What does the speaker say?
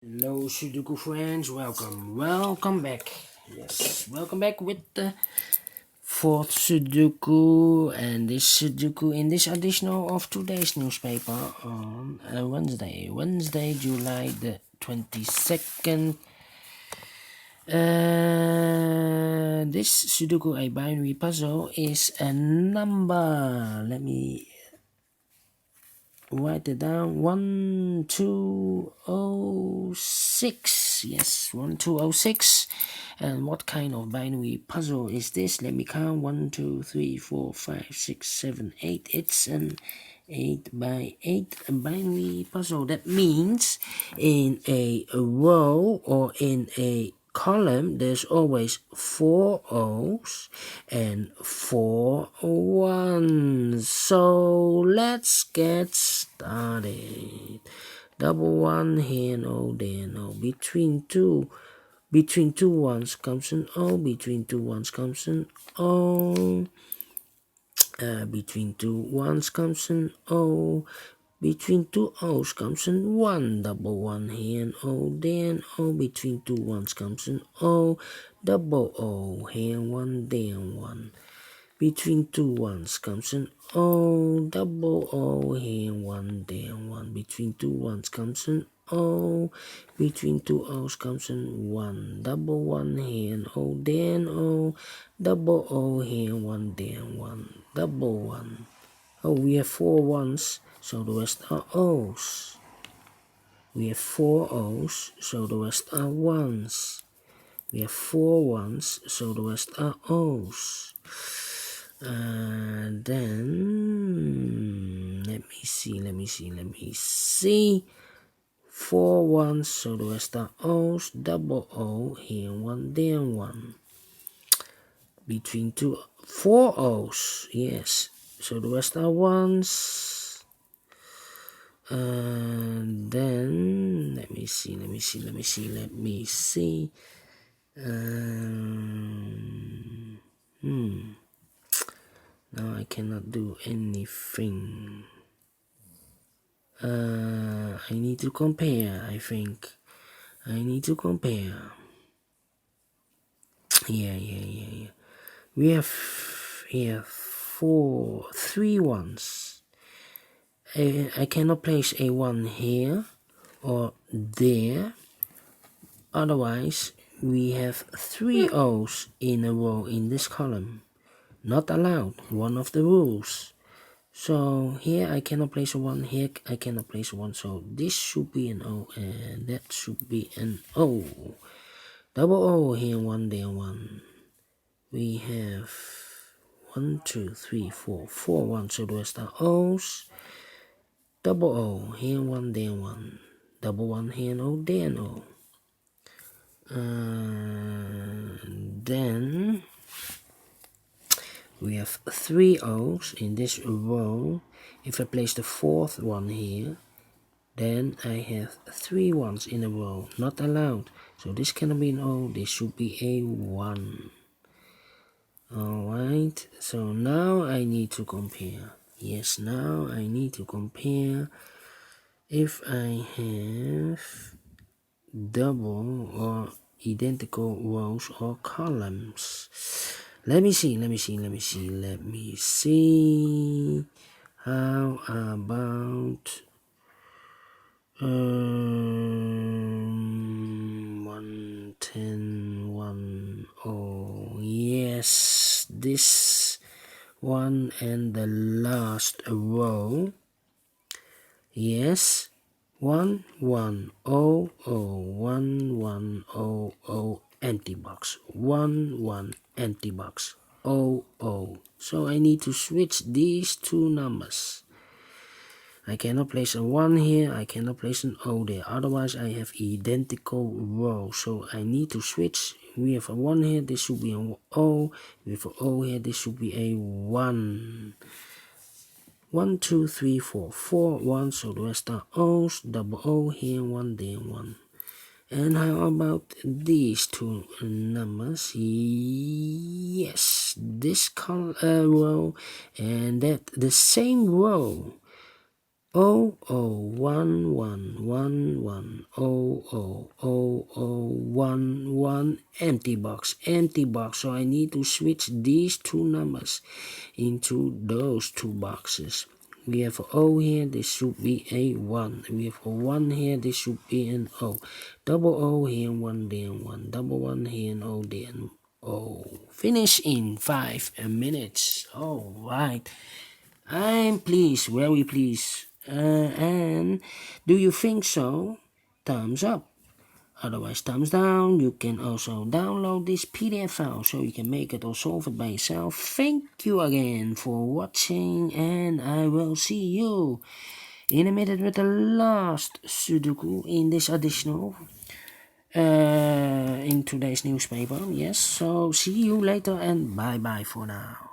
Hello Sudoku friends, welcome back. Yes, welcome back with the fourth Sudoku, and this Sudoku in this edition of today's newspaper on Wednesday, July the 22nd. This Sudoku, a binary puzzle, is a number. Let me write it down. 1206. Yes, 1206. And what kind of binary puzzle is this? Let me count. 1 2 3 4 5 6 7 8. It's an 8 by 8 binary puzzle. That means in a row or in a column there's always 4 O's and 4 ones. So let's get started. Double one here, no, there, no. Between two ones comes an O. Between two ones comes an O. Between two ones comes an O. Between two O's comes an 1. Double one here and O there and O. Between two ones comes an O. Double O here 1 there 1. Between two ones comes an O. Double O here 1 there 1. Between two ones comes an O. Between two O's comes an 1. Double one here and O there and O. Double O here 1 there 1. Double one. Oh, we have 4 ones, so the rest are O's. We have 4 O's, so the rest are ones. We have 4 ones, so the rest are O's. Then let me see. 4 ones, so the rest are O's. Double O here 1 there 1. Between 4 O's, yes. So the rest are ones. And then let me see. Now I cannot do anything. I need to compare. I think I need to compare. Yeah. We have here 3 ones. I cannot place a 1 here or there. Otherwise, we have 3 O's in a row in this column. Not allowed. One of the rules. So here I cannot place a 1. Here I cannot place a 1. So this should be an O and that should be an O. Double O here 1 there 1. We have 1 2 3 4 4 1. So the rest are O's. Double O here 1 there 1. Double one here and O there and O. Then we have 3 O's in this row. If I place the 4th one here, then I have 3 ones in a row. Not allowed. So this cannot be an O. This should be a 1. Alright. So now I need to compare. Yes, now I need to compare if I have double or identical rows or columns. Let me see. How about 1 10 1 0? Yes, this one and the last row. Yes, 1 1 0 0 1 1 0 0 empty box. 1 1 empty box. 0 0. So I need to switch these two numbers. I cannot place a 1 here, I cannot place an O there, otherwise I have identical rows. So I need to switch. We have a 1 here, this should be an O. We have an O here, this should be a 1. 1 2 3 4 4 1, so the rest are O's. Double O here, 1 there 1. And how about these two numbers? Yes, this row and that the same row. 001110011 empty box. So I need to switch these two numbers into those two boxes. We have a O here, this should be a 1. We have a 1 here, this should be an O. Double O here, 1 there, 1. Double 1 here, and O there, and O. Finish in 5 minutes. Alright. I'm pleased, very pleased. And do you think so? Thumbs up. Otherwise, thumbs down. You can also download this PDF file so you can make it or solve it by yourself. Thank you again for watching, and I will see you in a minute with the last Sudoku in this additional in today's newspaper. Yes, so see you later and bye bye for now.